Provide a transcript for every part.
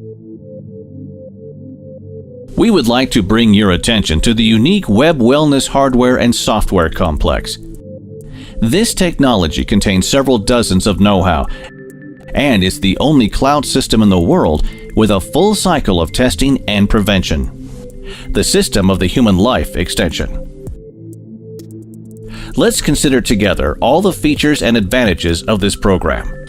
We would like to bring your attention to the unique WebWellness hardware and software complex. This technology contains several dozens of know-how and is the only cloud system in the world with a full cycle of testing and prevention. The system of the human life extension. Let's consider together all the features and advantages of this program.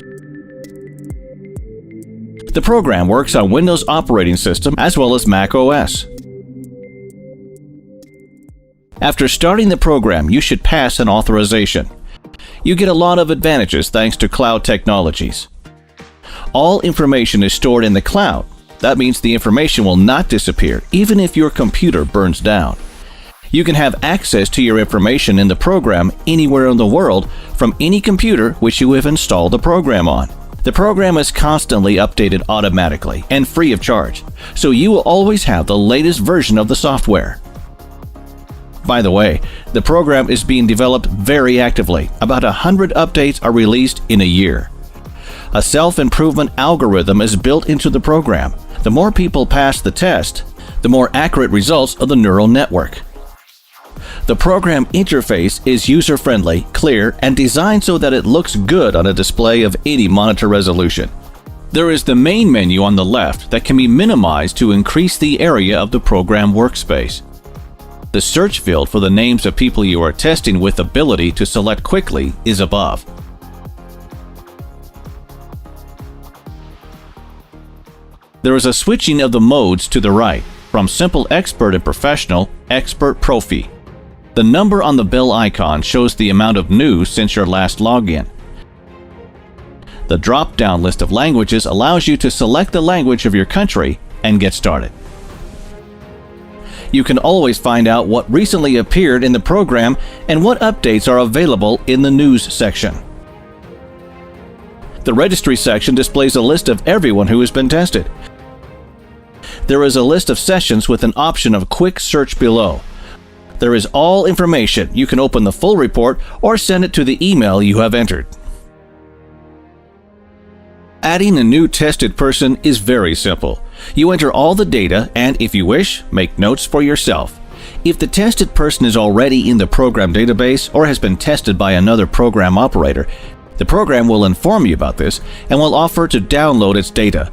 The program works on Windows operating system as well as Mac OS. After starting the program, you should pass an authorization. You get a lot of advantages thanks to cloud technologies. All information is stored in the cloud. That means the information will not disappear even if your computer burns down. You can have access to your information in the program anywhere in the world from any computer which you have installed the program on. The program is constantly updated automatically and free of charge, so you will always have the latest version of the software. By the way, the program is being developed very actively. About 100 updates are released in a year. A self-improvement algorithm is built into the program. The more people pass the test, the more accurate results of the neural network. The program interface is user-friendly, clear, and designed so that it looks good on a display of any monitor resolution. There is the main menu on the left that can be minimized to increase the area of the program workspace. The search field for the names of people you are testing with ability to select quickly is above. There is a switching of the modes to the right, from Simple Expert and Professional, Expert Profi. The number on the bell icon shows the amount of news since your last login. The drop-down list of languages allows you to select the language of your country and get started. You can always find out what recently appeared in the program and what updates are available in the news section. The Registry section displays a list of everyone who has been tested. There is a list of sessions with an option of quick search below. There is all information. You can open the full report or send it to the email you have entered. Adding a new tested person is very simple. You enter all the data and, if you wish, make notes for yourself. If the tested person is already in the program database or has been tested by another program operator, the program will inform you about this and will offer to download its data.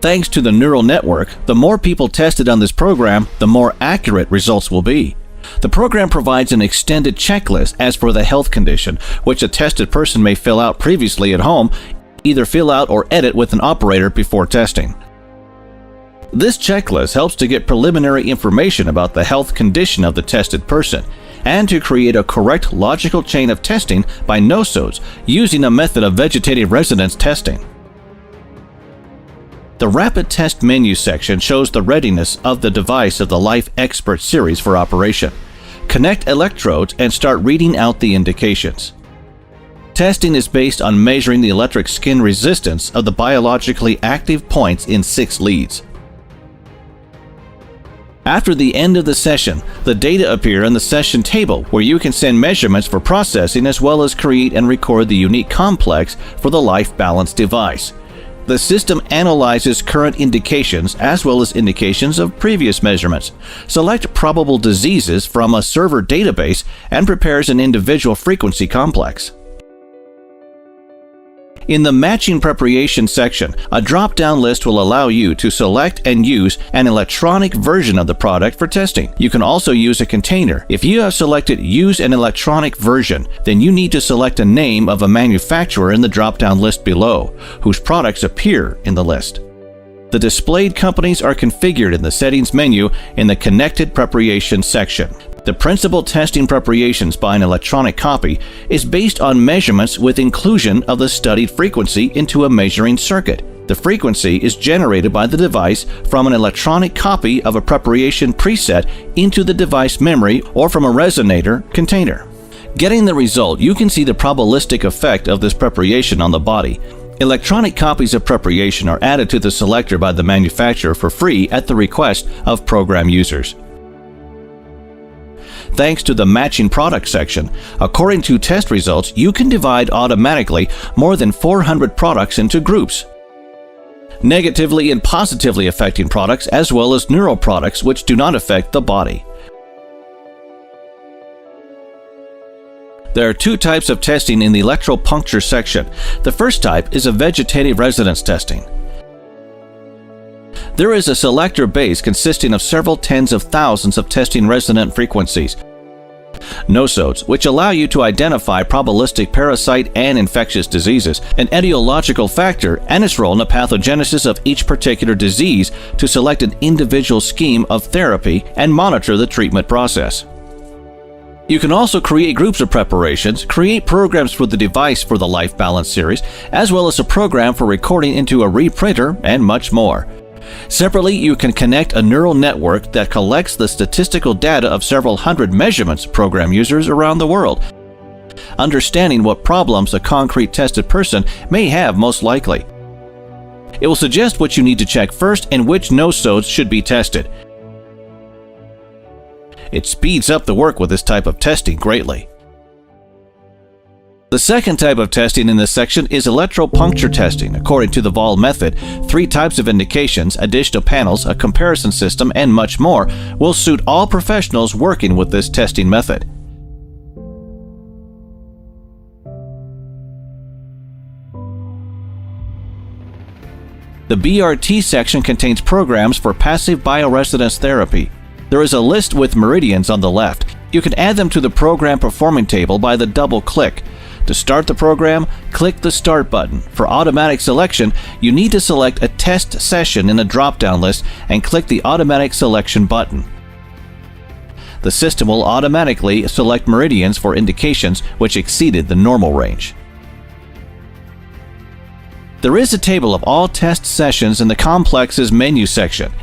Thanks to the neural network, the more people tested on this program, the more accurate results will be. The program provides an extended checklist as for the health condition, which a tested person may fill out previously at home, either fill out or edit with an operator before testing. This checklist helps to get preliminary information about the health condition of the tested person and to create a correct logical chain of testing by nosodes using a method of vegetative resonance testing. The Rapid Test menu section shows the readiness of the device of the Life Expert series for operation. Connect electrodes and start reading out the indications. Testing is based on measuring the electric skin resistance of the biologically active points in 6 leads. After the end of the session, the data appear in the session table where you can send measurements for processing as well as create and record the unique complex for the Life Balance device. The system analyzes current indications as well as indications of previous measurements. Select probable diseases from a server database and prepares an individual frequency complex. In the Matching Preparation section, a drop-down list will allow you to select and use an electronic version of the product for testing. You can also use a container. If you have selected Use an electronic version, then you need to select a name of a manufacturer in the drop-down list below, whose products appear in the list. The displayed companies are configured in the Settings menu in the Connected Preparation section. The principal testing preparations by an electronic copy is based on measurements with inclusion of the studied frequency into a measuring circuit. The frequency is generated by the device from an electronic copy of a preparation preset into the device memory or from a resonator container. Getting the result, you can see the probabilistic effect of this preparation on the body. Electronic copies of preparation are added to the selector by the manufacturer for free at the request of program users. Thanks to the matching product section, according to test results, you can divide automatically more than 400 products into groups. Negatively and positively affecting products, as well as neutral products which do not affect the body. There are two types of testing in the electropuncture section. The first type is a vegetative resonance testing. There is a selector base consisting of several tens of thousands of testing resonant frequencies, nosodes, which allow you to identify probabilistic parasite and infectious diseases, an etiological factor, and its role in the pathogenesis of each particular disease to select an individual scheme of therapy and monitor the treatment process. You can also create groups of preparations, create programs for the device for the Life Balance series, as well as a program for recording into a reprinter, and much more. Separately, you can connect a neural network that collects the statistical data of several hundred measurements program users around the world, understanding what problems a concrete tested person may have most likely. It will suggest what you need to check first and which nosodes should be tested. It speeds up the work with this type of testing greatly. The second type of testing in this section is electropuncture testing. According to the Vol method, 3 types of indications, additional panels, a comparison system, and much more will suit all professionals working with this testing method. The BRT section contains programs for passive bioresonance therapy. There is a list with meridians on the left. You can add them to the program performing table by the double click. To start the program, click the Start button. For automatic selection, you need to select a test session in the drop-down list and click the Automatic Selection button. The system will automatically select meridians for indications which exceeded the normal range. There is a table of all test sessions in the complex's menu section.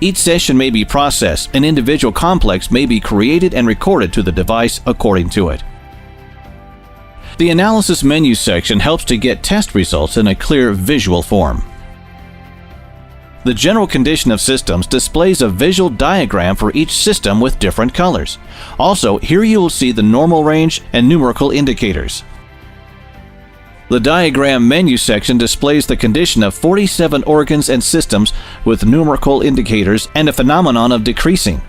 Each session may be processed. An individual complex may be created and recorded to the device according to it. The analysis menu section helps to get test results in a clear visual form. The general condition of systems displays a visual diagram for each system with different colors. Also, here you will see the normal range and numerical indicators. The diagram menu section displays the condition of 47 organs and systems with numerical indicators and a phenomenon of decreasing.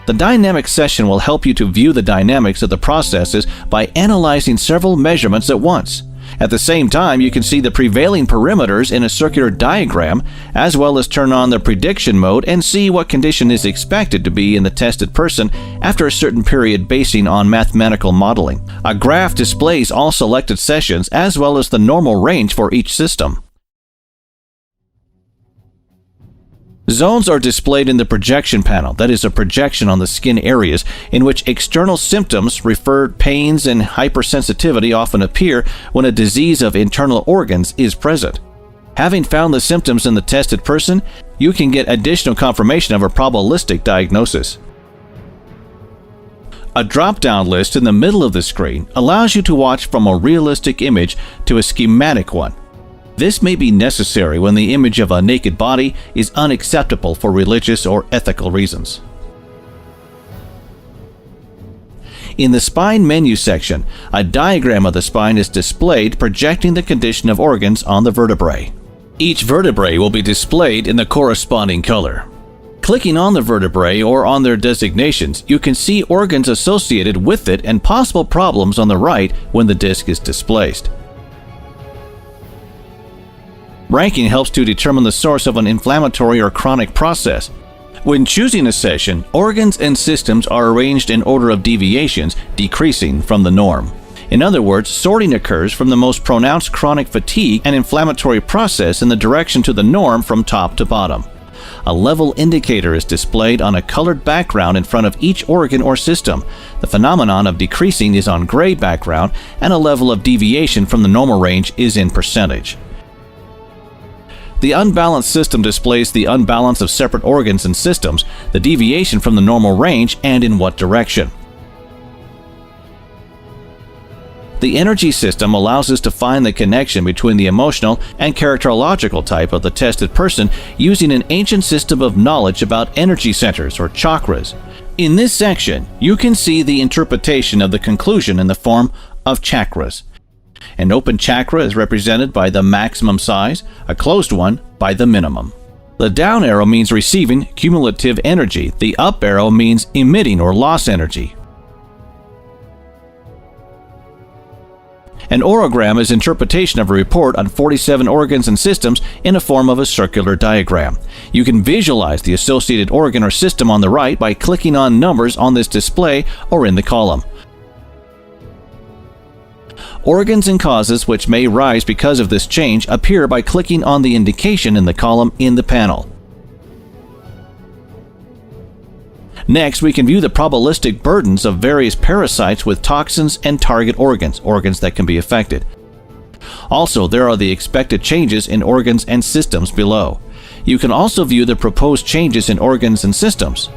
The dynamic session will help you to view the dynamics of the processes by analyzing several measurements at once. At the same time, you can see the prevailing perimeters in a circular diagram, as well as turn on the prediction mode and see what condition is expected to be in the tested person after a certain period basing on mathematical modeling. A graph displays all selected sessions as well as the normal range for each system. Zones are displayed in the projection panel, that is a projection on the skin areas in which external symptoms, referred pains, and hypersensitivity often appear when a disease of internal organs is present. Having found the symptoms in the tested person, you can get additional confirmation of a probabilistic diagnosis. A drop-down list in the middle of the screen allows you to watch from a realistic image to a schematic one. This may be necessary when the image of a naked body is unacceptable for religious or ethical reasons. In the spine menu section, a diagram of the spine is displayed projecting the condition of organs on the vertebrae. Each vertebrae will be displayed in the corresponding color. Clicking on the vertebrae or on their designations, you can see organs associated with it and possible problems on the right when the disc is displaced. Ranking helps to determine the source of an inflammatory or chronic process. When choosing a session, organs and systems are arranged in order of deviations, decreasing from the norm. In other words, sorting occurs from the most pronounced chronic fatigue and inflammatory process in the direction to the norm from top to bottom. A level indicator is displayed on a colored background in front of each organ or system. The phenomenon of decreasing is on gray background, and a level of deviation from the normal range is in percentage. The unbalanced system displays the unbalance of separate organs and systems, the deviation from the normal range, and in what direction. The energy system allows us to find the connection between the emotional and characterological type of the tested person using an ancient system of knowledge about energy centers or chakras. In this section, you can see the interpretation of the conclusion in the form of chakras. An open chakra is represented by the maximum size, a closed one by the minimum. The down arrow means receiving cumulative energy. The up arrow means emitting or loss energy. An orogram is interpretation of a report on 47 organs and systems in a form of a circular diagram. You can visualize the associated organ or system on the right by clicking on numbers on this display or in the column. Organs and causes which may rise because of this change appear by clicking on the indication in the column in the panel. Next, we can view the probabilistic burdens of various parasites with toxins and target organs that can be affected. Also, there are the expected changes in organs and systems below. You can also view the proposed changes in organs and systems.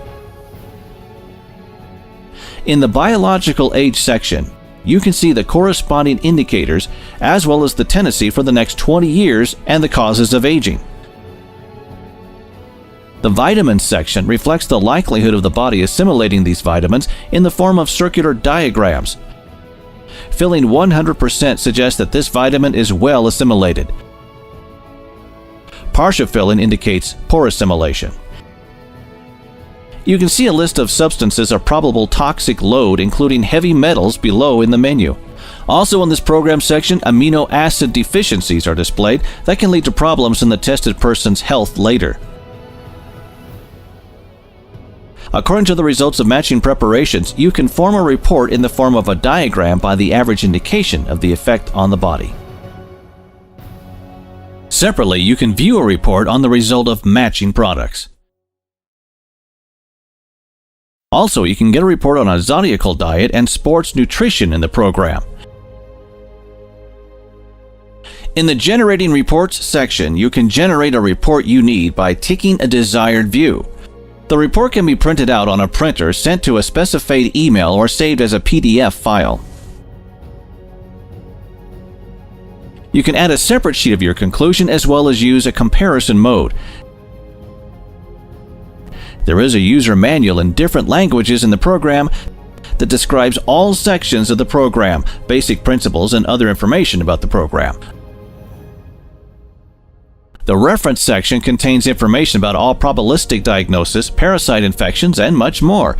In the biological age section, you can see the corresponding indicators as well as the tendency for the next 20 years and the causes of aging. The vitamins section reflects the likelihood of the body assimilating these vitamins in the form of circular diagrams. Filling 100% suggests that this vitamin is well assimilated. Partial filling indicates poor assimilation. You can see a list of substances of probable toxic load, including heavy metals, below in the menu. Also in this program section, amino acid deficiencies are displayed that can lead to problems in the tested person's health later. According to the results of matching preparations, you can form a report in the form of a diagram by the average indication of the effect on the body. Separately, you can view a report on the result of matching products. Also, you can get a report on a zodiacal diet and sports nutrition in the program. In the Generating Reports section, you can generate a report you need by ticking a desired view. The report can be printed out on a printer, sent to a specified email, or saved as a PDF file. You can add a separate sheet of your conclusion as well as use a comparison mode. There is a user manual in different languages in the program that describes all sections of the program, basic principles, and other information about the program. The reference section contains information about all probabilistic diagnosis, parasite infections, and much more.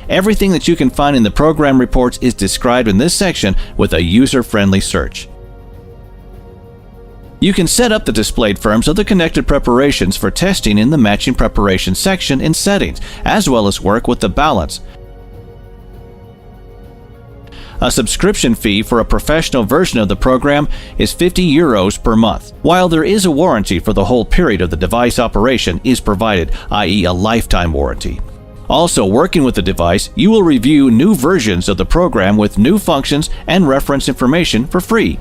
Everything that you can find in the program reports is described in this section with a user-friendly search. You can set up the displayed firms of the connected preparations for testing in the Matching Preparation section in Settings, as well as work with the balance. A subscription fee for a professional version of the program is €50 per month, while there is a warranty for the whole period of the device operation is provided, i.e. a lifetime warranty. Also, working with the device, you will review new versions of the program with new functions and reference information for free.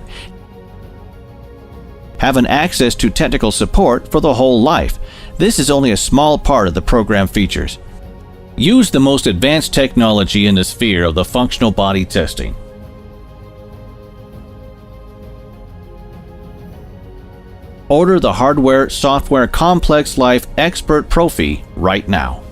Have an access to technical support for the whole life. This is only a small part of the program features. Use the most advanced technology in the sphere of the functional body testing. Order the hardware, software, complex life expert Profi right now.